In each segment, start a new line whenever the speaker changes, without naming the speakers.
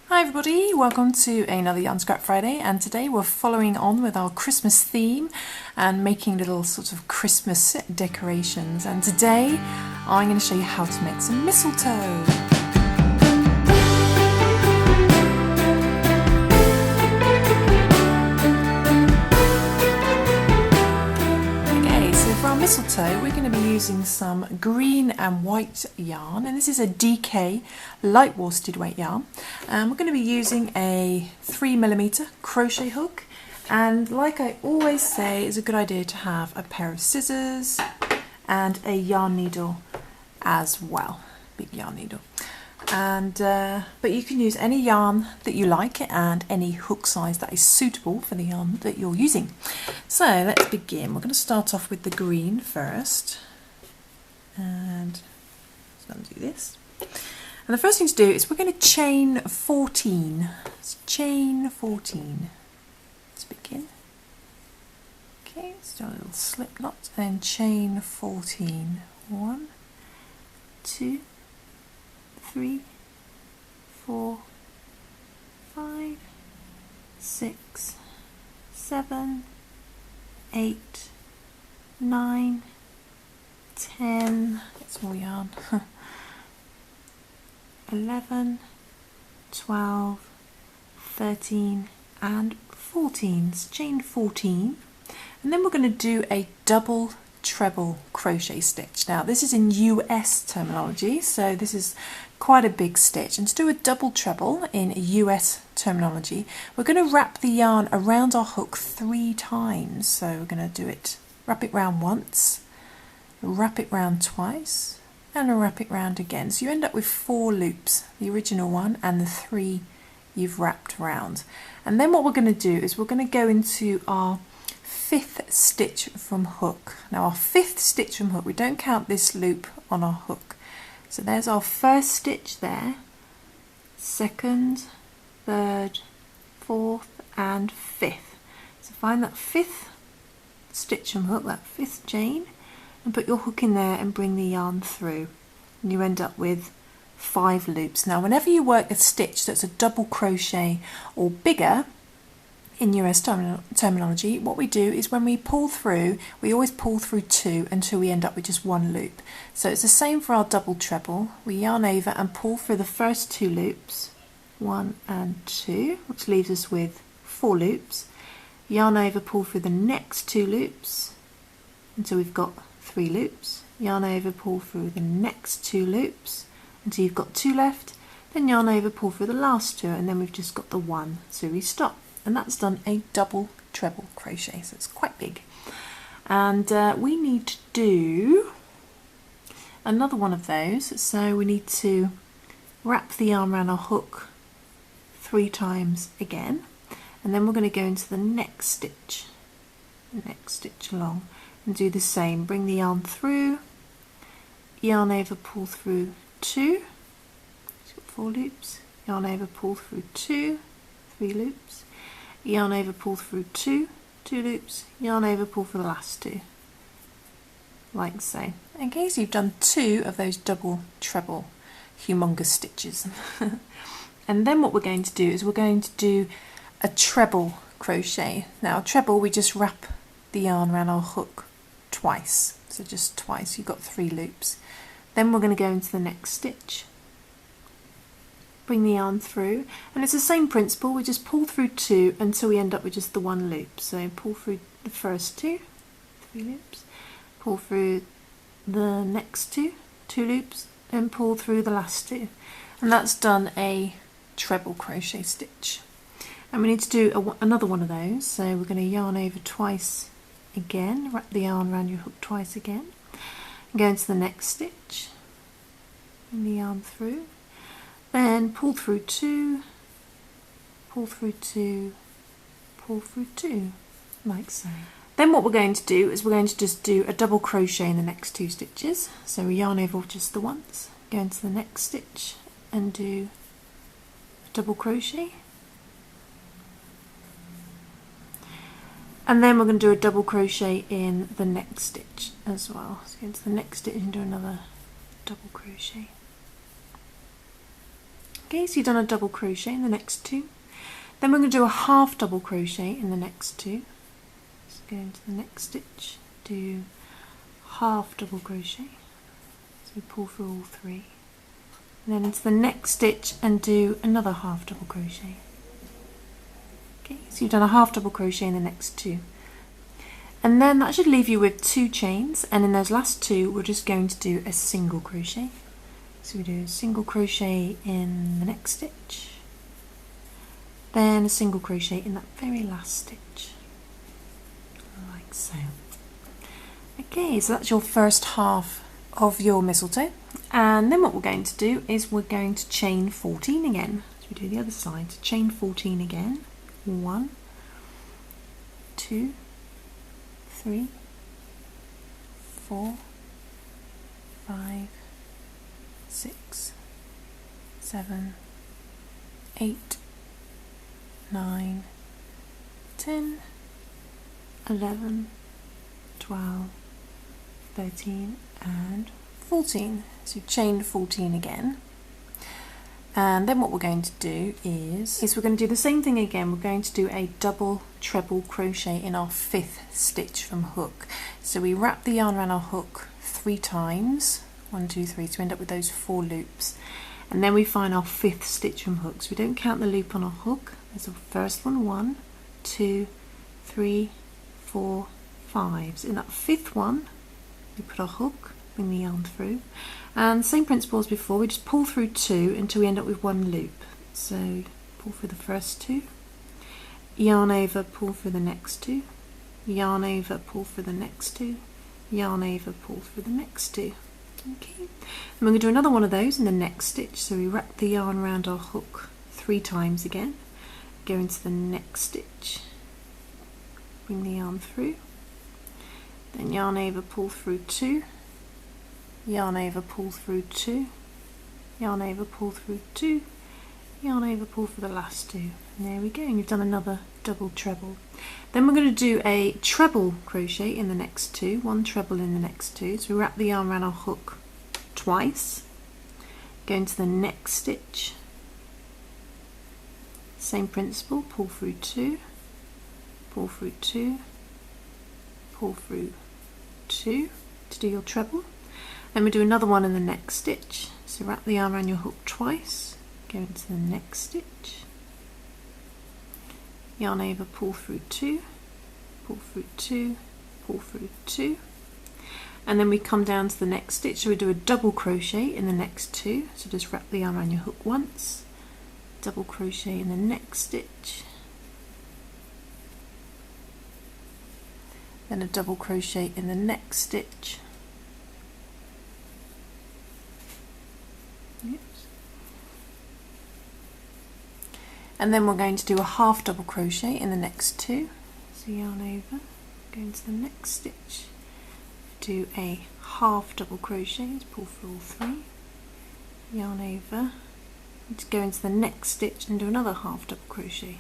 Hi everybody, welcome to another Yarn Scrap Friday, and today we're following on with our Christmas theme and making little sort of Christmas decorations, and today I'm going to show you how to make some mistletoe. Mistletoe, we're going to be using some green and white yarn, and this is a DK light worsted weight yarn, and we're going to be using a 3mm crochet hook, and like I always say, it's a good idea to have a pair of scissors and a yarn needle as well, big yarn needle. And but you can use any yarn that you like and any hook size that is suitable for the yarn that you're using. So let's begin. We're going to start off with the green first, and let's undo this. And the first thing to do is we're going to chain 14. Let's chain 14. Let's begin. Okay, let's do a little slip knot and chain 14. 1, 2, 3, 4, 5, 6, 7, 8, 9, 10, get some more yarn, 11, 12, 13 and 14. So chain 14, and then we're going to do a double treble crochet stitch. Now this is in US terminology, so this is quite a big stitch, and to do a double treble in US terminology, we're going to wrap the yarn around our hook 3 times. So we're going to do it, wrap it round once, wrap it round twice, and wrap it round again. So you end up with 4 loops, the original one and the 3 you've wrapped round. And then what we're going to do is we're going to go into our 5th stitch from hook. Now our 5th stitch from hook, we don't count this loop on our hook. So there's our first stitch there, 2nd, 3rd, 4th and 5th. So find that 5th stitch from hook, that 5th chain, and put your hook in there and bring the yarn through, and you end up with 5 loops. Now whenever you work a stitch that's a double crochet or bigger, in US terminology, what we do is when we pull through, we always pull through 2 until we end up with just 1 loop. So it's the same for our double treble. We yarn over and pull through the first 2 loops, 1 and 2, which leaves us with 4 loops. Yarn over, pull through the next 2 loops until we've got 3 loops. Yarn over, pull through the next 2 loops until you've got 2 left. Then yarn over, pull through the last 2, and then we've just got the 1, so we stop. And that's done a double treble crochet, so it's quite big. And we need to do another one of those, so we need to wrap the yarn around our hook 3 times again, and then we're going to go into the next stitch along and do the same. Bring the yarn through, yarn over, pull through 2, it's got 4 loops, yarn over, pull through 2, 3 loops, yarn over, pull through 2, 2 loops, yarn over, pull for the last 2, like so. Okay, so you've done 2 of those double treble humongous stitches. And then what we're going to do is we're going to do a treble crochet. Now a treble, we just wrap the yarn around our hook twice, so just twice, you've got 3 loops. Then we're going to go into the next stitch, bring the yarn through, and it's the same principle. We just pull through 2 until we end up with just the 1 loop. So pull through the first 2, 3 loops, pull through the next 2, 2 loops, and pull through the last 2, and that's done a treble crochet stitch. And we need to do another one of those, so we're going to yarn over twice again, wrap the yarn around your hook twice again, and go into the next stitch, bring the yarn through, then pull through 2, pull through 2, pull through 2, like so. Then what we're going to do is we're going to just do a double crochet in the next 2 stitches. So we yarn over just the once, go into the next stitch and do a double crochet. And then we're going to do a double crochet in the next stitch as well. So go into the next stitch and do another double crochet. Okay, so you've done a double crochet in the next 2. Then we're going to do a half double crochet in the next 2. So go into the next stitch, do half double crochet. So we pull through all 3. And then into the next stitch and do another half double crochet. Okay, so you've done a half double crochet in the next 2. And then that should leave you with 2 chains, and in those last 2 we're just going to do a single crochet. So we do a single crochet in the next stitch, then a single crochet in that very last stitch, like so. Okay, so that's your first half of your mistletoe, and then what we're going to do is we're going to chain 14 again. So we do the other side, so chain 14 again, 1, 2, 3, 4, 5, 6, 7, 8, 9, 10, 11, 12, 13 and 14. So you've chained 14 again. And then what we're going to do is we're going to do the same thing again. We're going to do a double treble crochet in our 5th stitch from hook. So we wrap the yarn around our hook 3 times, 1, 2, 3, to end up with those 4 loops. And then we find our 5th stitch from hook. So we don't count the loop on our hook. There's the first one, 1, 2, 3, 4, 5. So in that 5th one, we put our hook, bring the yarn through, and same principle as before, we just pull through 2 until we end up with 1 loop. So pull through the first 2, yarn over, pull through the next 2, yarn over, pull through the next 2, yarn over, pull through the next 2. Okay, and we're going to do another one of those in the next stitch. So we wrap the yarn around our hook 3 times again, go into the next stitch, bring the yarn through, then yarn over, pull through 2, yarn over, pull through 2, yarn over, pull through 2, yarn over, pull through the last 2. And there we go, and you've done another double treble. Then we're going to do a treble crochet in the next 2, 1 treble in the next 2. So we wrap the yarn around our hook twice, go into the next stitch, same principle, pull through 2, pull through 2, pull through 2 to do your treble. Then we do another one in the next stitch. So wrap the yarn around your hook twice, go into the next stitch, yarn over, pull through 2, pull through 2, pull through 2, and then we come down to the next stitch. So we do a double crochet in the next 2. So just wrap the yarn around your hook once, double crochet in the next stitch, then a double crochet in the next stitch, and then we're going to do a half double crochet in the next 2. So yarn over, go into the next stitch, do a half double crochet, pull through all 3, yarn over, to go into the next stitch and do another half double crochet,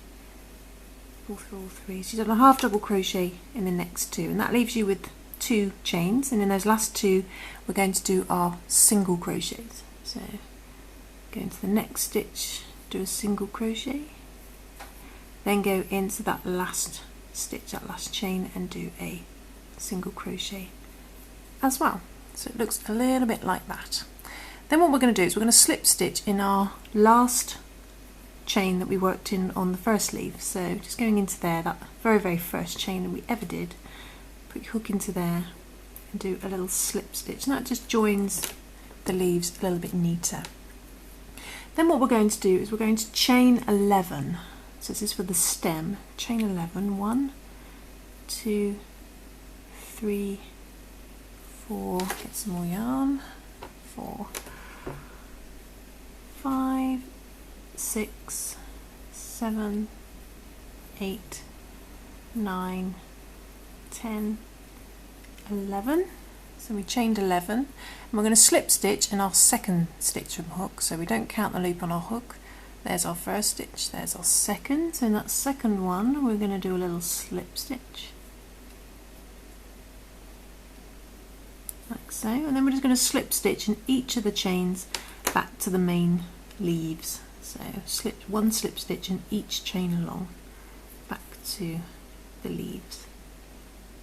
pull through all 3. So you've done a half double crochet in the next 2, and that leaves you with 2 chains, and in those last 2 we're going to do our single crochets. So go into the next stitch, do a single crochet, then go into that last stitch, that last chain, and do a single crochet as well. So it looks a little bit like that. Then what we're going to do is we're going to slip stitch in our last chain that we worked in on the first leaf. So just going into there, that very first chain that we ever did, put your hook into there and do a little slip stitch, and that just joins the leaves a little bit neater. Then what we're going to do is we're going to chain 11. So this is for the stem. Chain 11. 1, 2, 3, 4. Get some more yarn. 4, 5, 6, 7, 8, 9, 10, 11. So we chained 11, and we're going to slip stitch in our second stitch from hook. So we don't count the loop on our hook. There's our first stitch, there's our second. So in that second one we're going to do a little slip stitch, like so, and then we're just going to slip stitch in each of the chains back to the main leaves. So one slip stitch in each chain along, back to the leaves,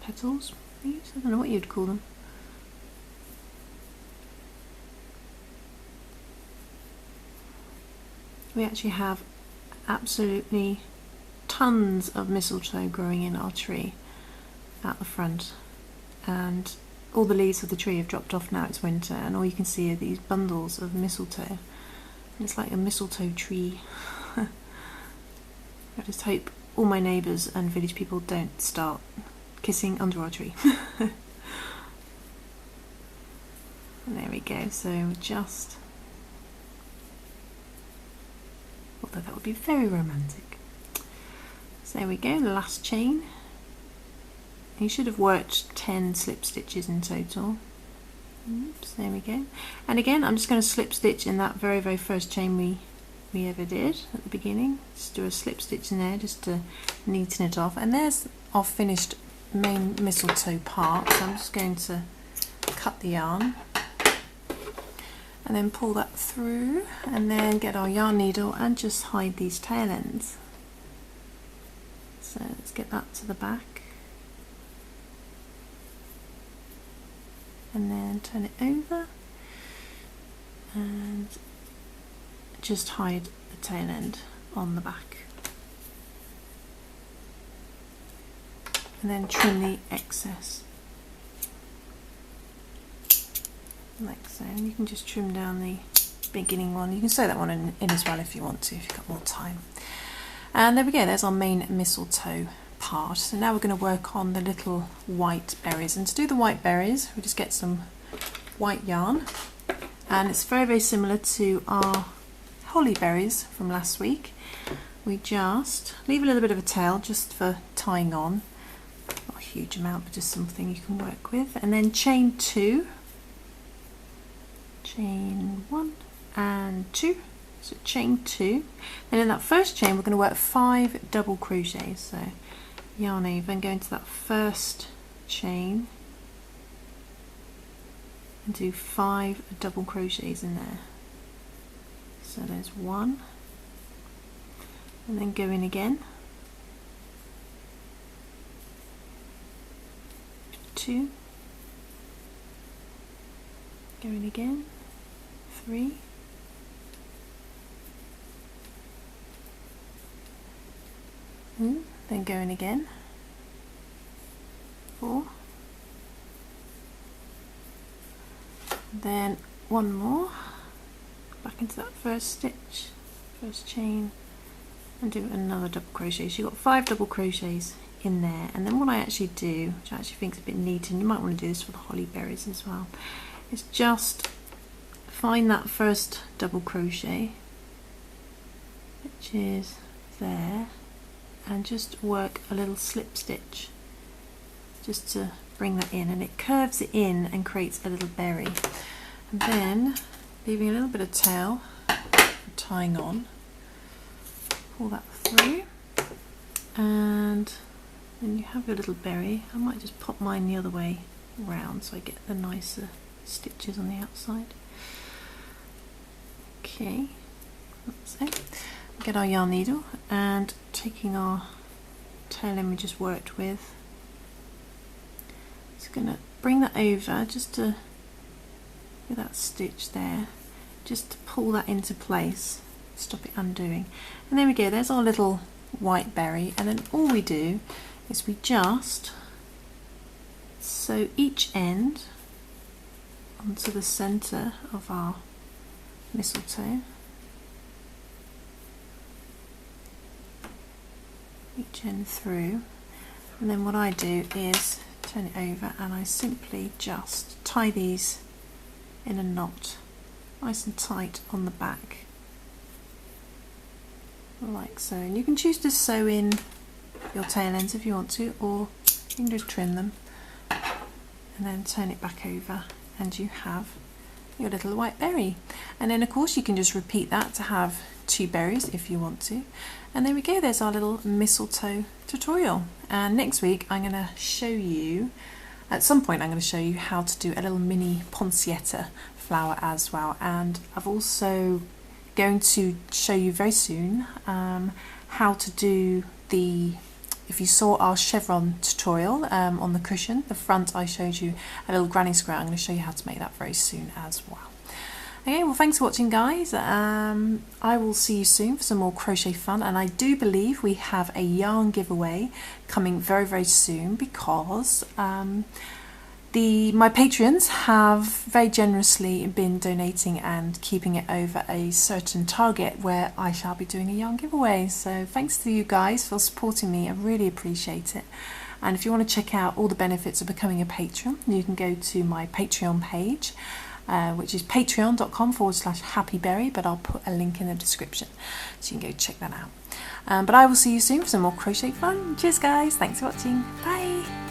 petals, leaves, I don't know what you'd call them. We actually have absolutely tons of mistletoe growing in our tree at the front, and all the leaves of the tree have dropped off now. It's winter, and all you can see are these bundles of mistletoe. It's like a mistletoe tree. I just hope all my neighbours and village people don't start kissing under our tree. And there we go, so just, although that would be very romantic. So there we go, the last chain. You should have worked 10 slip stitches in total. Oops, there we go. And again, I'm just going to slip stitch in that very first chain we ever did at the beginning. Just do a slip stitch in there just to neaten it off. And there's our finished main mistletoe part. So I'm just going to cut the yarn and then pull that through, and then get our yarn needle and just hide these tail ends. So let's get that to the back, and then turn it over and just hide the tail end on the back, and then trim the excess like so. And you can just trim down the beginning one. You can sew that one in as well if you want to, if you've got more time. And there we go, there's our main mistletoe part. So now we're going to work on the little white berries, and to do the white berries we just get some white yarn, and it's very similar to our holly berries from last week. We just leave a little bit of a tail just for tying on, not a huge amount but just something you can work with, and then chain 2, chain 1 and 2, so chain 2, and in that first chain we're going to work 5 double crochets. So yarn over and go into that first chain and do 5 double crochets in there. So there's 1, and then go in again, 2, go in again, 3, then go in again, 4, then 1 more, back into that first stitch, first chain, and do another double crochet. So you've got 5 double crochets in there. And then what I actually do, which I actually think is a bit neat, and you might want to do this for the holly berries as well, is just find that first double crochet, which is there, and just work a little slip stitch just to bring that in, and it curves it in and creates a little berry. And then leaving a little bit of tail for tying on, pull that through, and then you have your little berry. I might just pop mine the other way round so I get the nicer stitches on the outside. Okay, that's it. Get our yarn needle, and taking our tail end we just worked with, just going to bring that over just to get that stitch there, just to pull that into place, stop it undoing. And there we go, there's our little white berry. And then all we do is we just sew each end onto the centre of our mistletoe, each end through, and then what I do is turn it over and I simply just tie these in a knot nice and tight on the back like so. And you can choose to sew in your tail ends if you want to, or you can just trim them and then turn it back over, and you have your little white berry. And then of course you can just repeat that to have 2 berries if you want to. And there we go, there's our little mistletoe tutorial. And next week I'm going to show you, at some point I'm going to show you how to do a little mini poinsettia flower as well. And I've also going to show you very soon how to do the, if you saw our chevron tutorial on the cushion, the front I showed you a little granny square. I'm going to show you how to make that very soon as well. Okay, well thanks for watching guys. I will see you soon for some more crochet fun, and I do believe we have a yarn giveaway coming very, very soon because my Patreons have very generously been donating and keeping it over a certain target where I shall be doing a yarn giveaway. So thanks to you guys for supporting me, I really appreciate it. And if you want to check out all the benefits of becoming a patron, you can go to my Patreon page, which is patreon.com/happyberry, but I'll put a link in the description so you can go check that out. But I will see you soon for some more crochet fun. Cheers guys, thanks for watching, bye!